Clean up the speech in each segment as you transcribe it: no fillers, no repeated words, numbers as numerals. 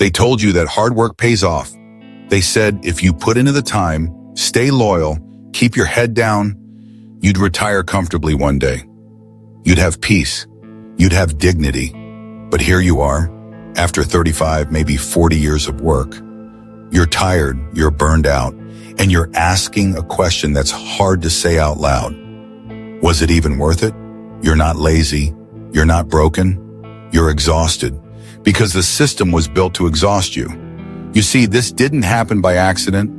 They told you that hard work pays off. They said if you put into the time, stay loyal, keep your head down, you'd retire comfortably one day. You'd have peace. You'd have dignity. But here you are, after 35, maybe 40 years of work. You're tired, you're burned out, and you're asking a question that's hard to say out loud. Was it even worth it? You're not lazy. You're not broken. You're exhausted because the system was built to exhaust you. You see, this didn't happen by accident.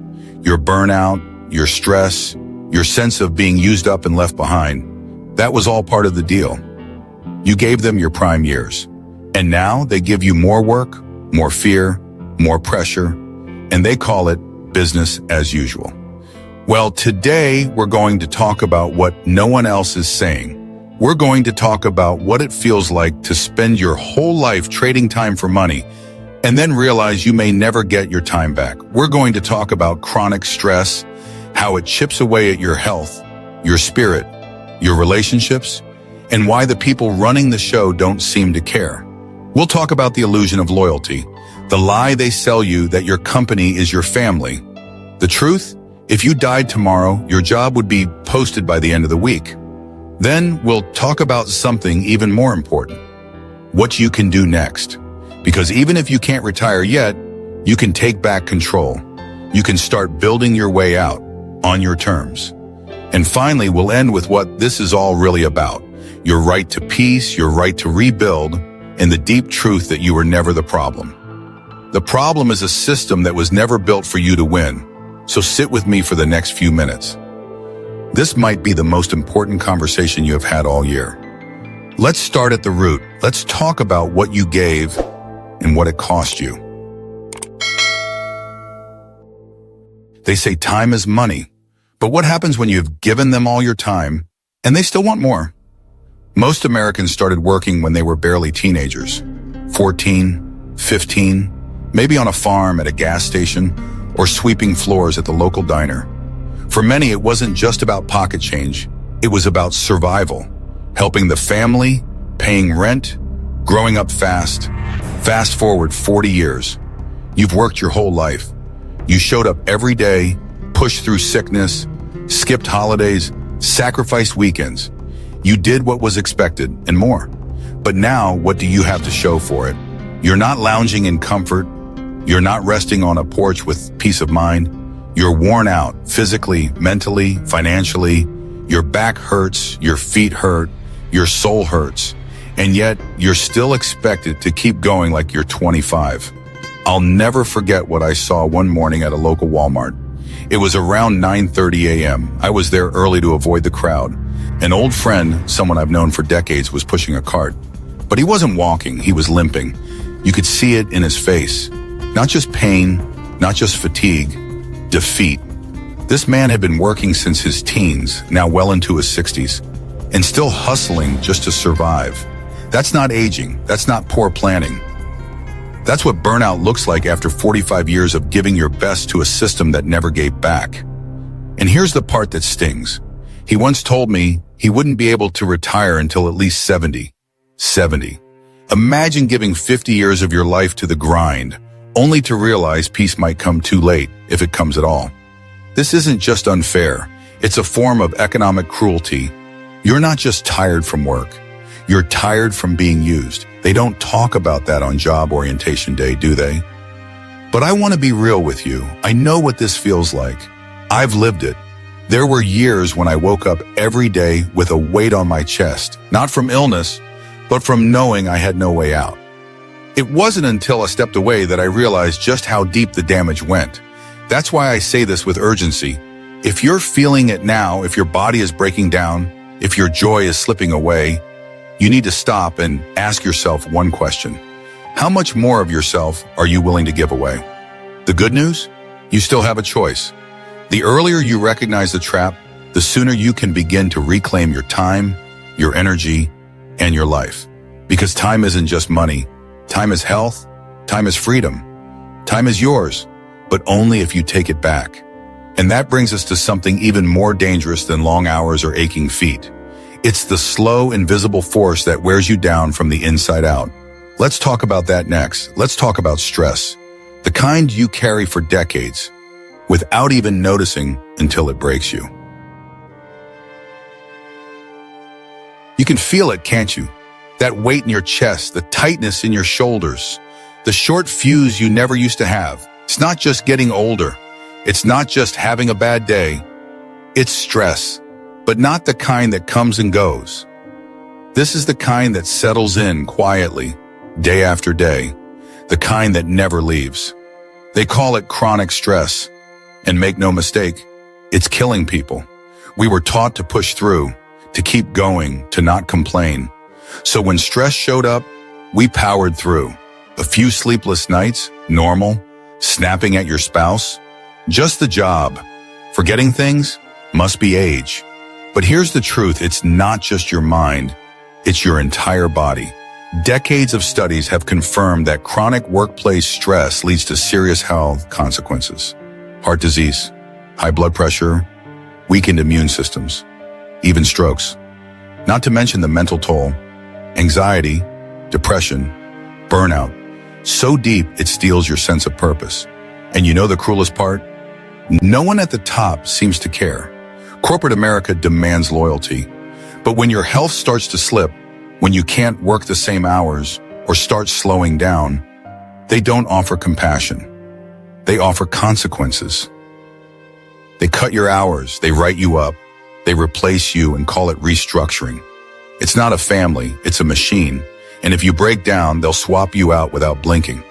Your burnout, your stress, your sense of being used up and left behind, that was all part of the deal. You gave them your prime years. And now they give you more work, more fear, more pressure, and they call it business as usual. Well, today we're going to talk about what no one else is saying. We're going to talk about what it feels like to spend your whole life trading time for money and then realize you may never get your time back. We're going to talk about chronic stress, how it chips away at your health, your spirit, your relationships, and why the people running the show don't seem to care. We'll talk about the illusion of loyalty, the lie they sell you that your company is your family. The truth? If you died tomorrow, your job would be posted by the end of the week. Then we'll talk about something even more important, what you can do next. Because even if you can't retire yet, you can take back control. You can start building your way out on your terms. And finally, we'll end with what this is all really about. Your right to peace, your right to rebuild, and the deep truth that you were never the problem. The problem is a system that was never built for you to win. So sit with me for the next few minutes. This might be the most important conversation you have had all year. Let's start at the root. Let's talk about what you gave and what it cost you. They say time is money, but what happens when you've given them all your time and they still want more? Most Americans started working when they were barely teenagers, 14, 15, maybe on a farm, at a gas station, or sweeping floors at the local diner. For many, it wasn't just about pocket change. It was about survival, helping the family, paying rent, growing up fast. Fast forward 40 years. You've worked your whole life. You showed up every day, pushed through sickness, skipped holidays, sacrificed weekends. You did what was expected and more. But now, what do you have to show for it? You're not lounging in comfort. You're not resting on a porch with peace of mind. You're worn out physically, mentally, financially. Your back hurts, your feet hurt, your soul hurts. And yet, you're still expected to keep going like you're 25. I'll never forget what I saw one morning at a local Walmart. It was around 9:30 a.m. I was there early to avoid the crowd. An old friend, someone I've known for decades, was pushing a cart. But he wasn't walking, he was limping. You could see it in his face. Not just pain, not just fatigue, defeat. This man had been working since his teens, now well into his 60s, and still hustling just to survive. That's not aging, that's not poor planning. That's what burnout looks like after 45 years of giving your best to a system that never gave back. And here's the part that stings. He once told me he wouldn't be able to retire until at least 70. 70. Imagine giving 50 years of your life to the grind, only to realize peace might come too late, if it comes at all. This isn't just unfair. It's a form of economic cruelty. You're not just tired from work. You're tired from being used. They don't talk about that on job orientation day, do they? But I want to be real with you. I know what this feels like. I've lived it. There were years when I woke up every day with a weight on my chest, not from illness, but from knowing I had no way out. It wasn't until I stepped away that I realized just how deep the damage went. That's why I say this with urgency. If you're feeling it now, if your body is breaking down, if your joy is slipping away, you need to stop and ask yourself one question. How much more of yourself are you willing to give away? The good news? You still have a choice. The earlier you recognize the trap, the sooner you can begin to reclaim your time, your energy, and your life. Because time isn't just money. Time is health. Time is freedom. Time is yours, but only if you take it back. And that brings us to something even more dangerous than long hours or aching feet. It's the slow, invisible force that wears you down from the inside out. Let's talk about that next. Let's talk about stress, the kind you carry for decades without even noticing until it breaks you. You can feel it, can't you? That weight in your chest, the tightness in your shoulders, the short fuse you never used to have. It's not just getting older. It's not just having a bad day. It's stress, but not the kind that comes and goes. This is the kind that settles in quietly, day after day, the kind that never leaves. They call it chronic stress, and make no mistake, it's killing people. We were taught to push through, to keep going, to not complain. So when stress showed up, we powered through. A few sleepless nights, normal. Snapping at your spouse, just the job. Forgetting things, must be age. But here's the truth, it's not just your mind, it's your entire body. Decades of studies have confirmed that chronic workplace stress leads to serious health consequences. Heart disease, high blood pressure, weakened immune systems, even strokes. Not to mention the mental toll, anxiety, depression, burnout. So deep, it steals your sense of purpose. And you know the cruelest part? No one at the top seems to care. Corporate America demands loyalty. But when your health starts to slip, when you can't work the same hours or start slowing down, they don't offer compassion. They offer consequences. They cut your hours, they write you up, they replace you and call it restructuring. It's not a family, it's a machine. And if you break down, they'll swap you out without blinking.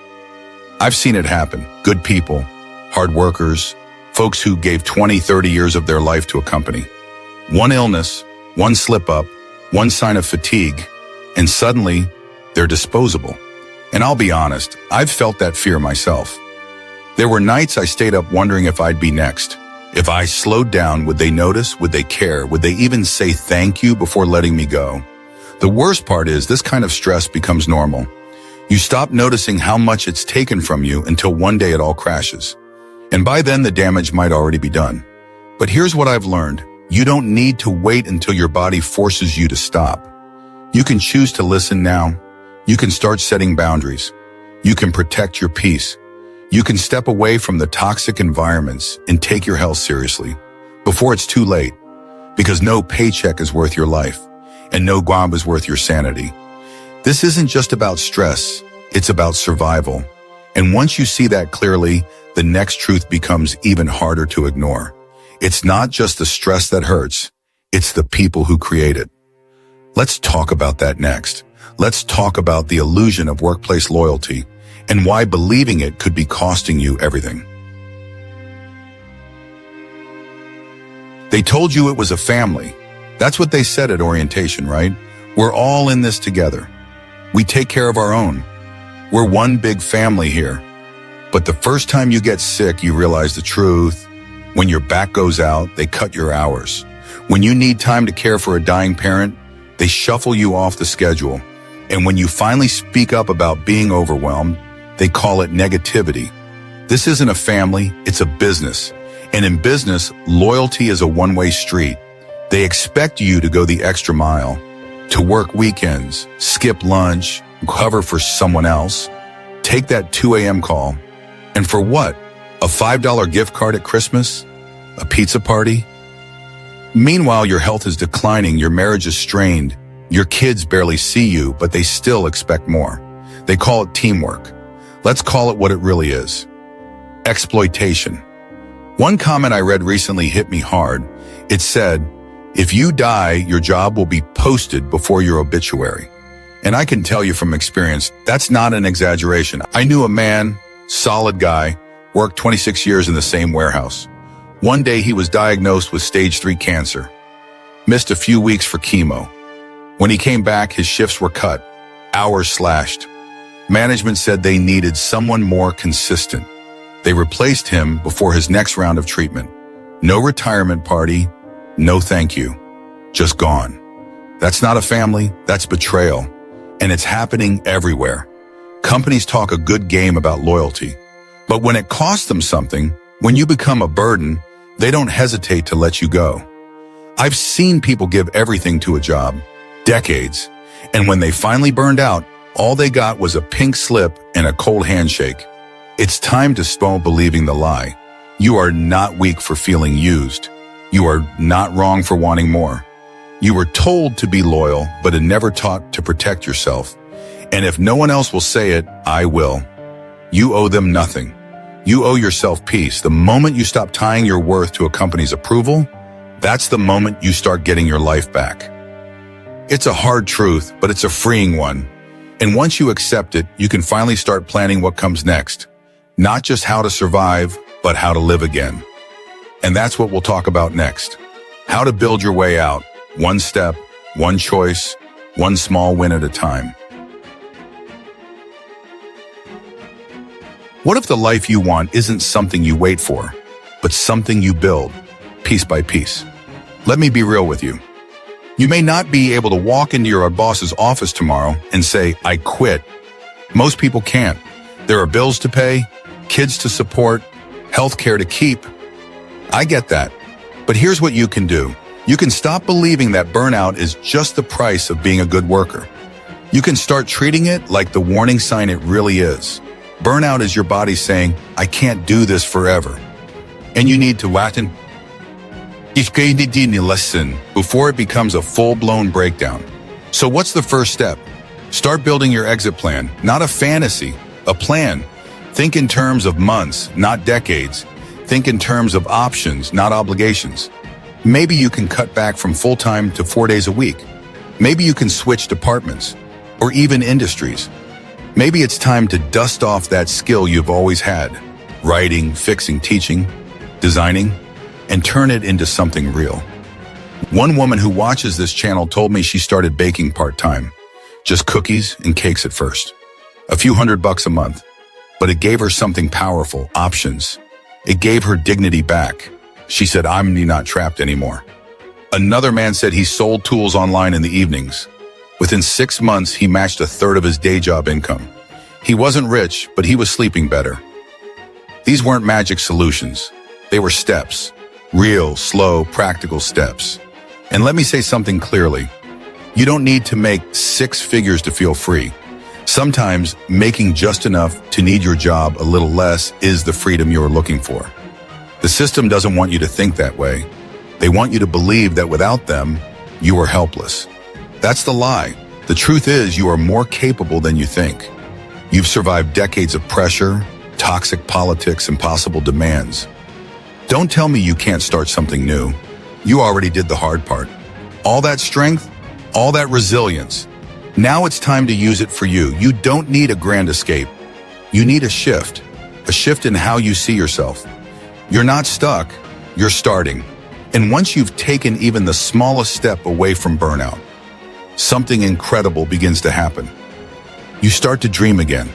I've seen it happen. Good people, hard workers, folks who gave 20, 30 years of their life to a company. One illness, one slip up, one sign of fatigue, and suddenly they're disposable. And I'll be honest, I've felt that fear myself. There were nights I stayed up wondering if I'd be next. If I slowed down, would they notice? Would they care? Would they even say thank you before letting me go? The worst part is this kind of stress becomes normal. You stop noticing how much it's taken from you until one day it all crashes. And by then the damage might already be done. But here's what I've learned. You don't need to wait until your body forces you to stop. You can choose to listen now. You can start setting boundaries. You can protect your peace. You can step away from the toxic environments and take your health seriously before it's too late, because no paycheck is worth your life. And no job is worth your sanity. This isn't just about stress, it's about survival. And once you see that clearly, the next truth becomes even harder to ignore. It's not just the stress that hurts, it's the people who create it. Let's talk about that next. Let's talk about the illusion of workplace loyalty and why believing it could be costing you everything. They told you it was a family. That's what they said at orientation, right? We're all in this together. We take care of our own. We're one big family here. But the first time you get sick, you realize the truth. When your back goes out, they cut your hours. When you need time to care for a dying parent, they shuffle you off the schedule. And when you finally speak up about being overwhelmed, they call it negativity. This isn't a family, it's a business. And in business, loyalty is a one-way street. They expect you to go the extra mile, to work weekends, skip lunch, cover for someone else, take that 2 a.m. call. And for what? A $5 gift card at Christmas? A pizza party? Meanwhile, your health is declining, your marriage is strained, your kids barely see you, but they still expect more. They call it teamwork. Let's call it what it really is. Exploitation. One comment I read recently hit me hard. It said, if you die, your job will be posted before your obituary. And I can tell you from experience, that's not an exaggeration. I knew a man, solid guy, worked 26 years in the same warehouse. One day he was diagnosed with stage 3 cancer. Missed a few weeks for chemo. When he came back, his shifts were cut, hours slashed. Management said they needed someone more consistent. They replaced him before his next round of treatment. No retirement party, no thank you. Just gone. That's not a family, that's betrayal. And it's happening everywhere. Companies talk a good game about loyalty. But when it costs them something, when you become a burden, they don't hesitate to let you go. I've seen people give everything to a job, decades, and when they finally burned out, All they got was a pink slip and a cold handshake. It's time to stop believing the lie. You are not weak for feeling used. You are not wrong for wanting more. You were told to be loyal, but are never taught to protect yourself. And if no one else will say it, I will. You owe them nothing. You owe yourself peace. The moment you stop tying your worth to a company's approval, that's the moment you start getting your life back. It's a hard truth, but it's a freeing one. And once you accept it, you can finally start planning what comes next. Not just how to survive, but how to live again. And that's what we'll talk about next. How to build your way out, one step, one choice, one small win at a time. What if the life you want isn't something you wait for, but something you build, piece by piece? Let me be real with you. You may not be able to walk into your boss's office tomorrow and say, I quit. Most people can't. There are bills to pay, kids to support, healthcare to keep. I get that. But here's what you can do. You can stop believing that burnout is just the price of being a good worker. You can start treating it like the warning sign it really is. Burnout is your body saying, I can't do this forever. And you need to listen before it becomes a full-blown breakdown. So what's the first step? Start building your exit plan, not a fantasy, a plan. Think in terms of months, not decades. Think in terms of options, not obligations. Maybe you can cut back from full-time to 4 days a week. Maybe you can switch departments or even industries. Maybe it's time to dust off that skill you've always had, writing, fixing, teaching, designing, and turn it into something real. One woman who watches this channel told me she started baking part-time, just cookies and cakes at first. A few $100 a month, but it gave her something powerful, options. It gave her dignity back. She said, I'm not trapped anymore. Another man said he sold tools online in the evenings. Within 6 months, he matched a third of his day job income. He wasn't rich, but he was sleeping better. These weren't magic solutions. They were steps. Real, slow, practical steps. And let me say something clearly. You don't need to make 6 figures to feel free. Sometimes making just enough to need your job a little less is the freedom you're looking for. The system doesn't want you to think that way. They want you to believe that without them, you are helpless. That's the lie. The truth is you are more capable than you think. You've survived decades of pressure, toxic politics, impossible demands. Don't tell me you can't start something new. You already did the hard part. All that strength, all that resilience. Now it's time to use it for you. You don't need a grand escape. You need a shift in how you see yourself. You're not stuck, you're starting. And once you've taken even the smallest step away from burnout, something incredible begins to happen. You start to dream again,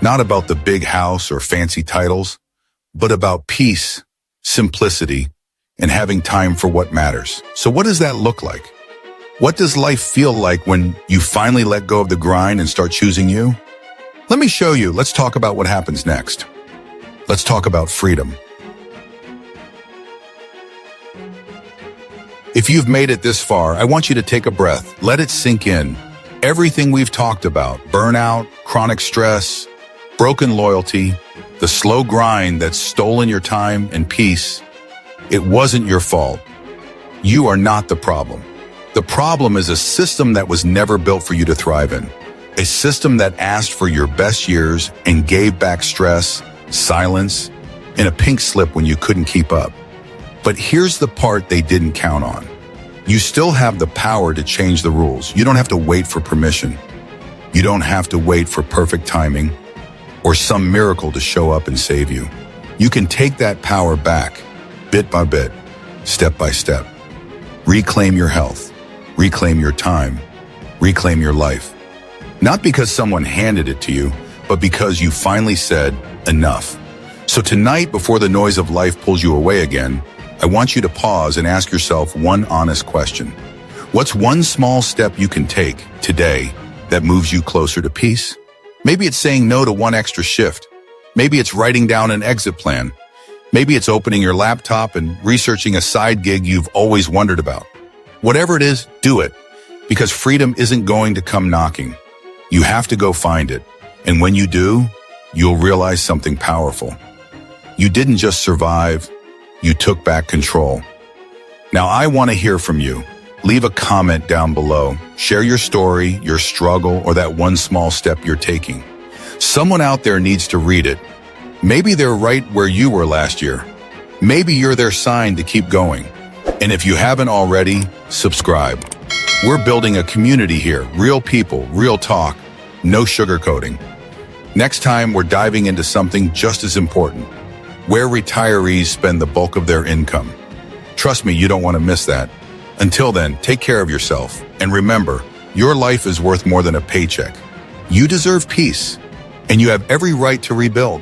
not about the big house or fancy titles, but about peace, simplicity, and having time for what matters. So what does that look like? What does life feel like when you finally let go of the grind and start choosing you? Let me show you. Let's talk about what happens next. Let's talk about freedom. If you've made it this far, I want you to take a breath. Let it sink in. Everything we've talked about, burnout, chronic stress, broken loyalty, the slow grind that's stolen your time and peace, it wasn't your fault. You are not the problem. The problem is a system that was never built for you to thrive in. A system that asked for your best years and gave back stress, silence, and a pink slip when you couldn't keep up. But here's the part they didn't count on. You still have the power to change the rules. You don't have to wait for permission. You don't have to wait for perfect timing or some miracle to show up and save you. You can take that power back, bit by bit, step by step. Reclaim your health, reclaim your time, reclaim your life. Not because someone handed it to you, but because you finally said enough. So tonight, before the noise of life pulls you away again, I want you to pause and ask yourself one honest question. What's one small step you can take today that moves you closer to peace? Maybe it's saying no to one extra shift. Maybe it's writing down an exit plan. Maybe it's opening your laptop and researching a side gig you've always wondered about. Whatever it is, do it, because freedom isn't going to come knocking. You have to go find it. And when you do, you'll realize something powerful. You didn't just survive, you took back control. Now I want to hear from you. Leave a comment down below. Share your story, your struggle, or that one small step you're taking. Someone out there needs to read it. Maybe they're right where you were last year. Maybe you're their sign to keep going. And if you haven't already, subscribe. We're building a community here, real people, real talk, no sugarcoating. Next time, we're diving into something just as important, where retirees spend the bulk of their income. Trust me, you don't want to miss that. Until then, take care of yourself. And remember, your life is worth more than a paycheck. You deserve peace, and you have every right to rebuild.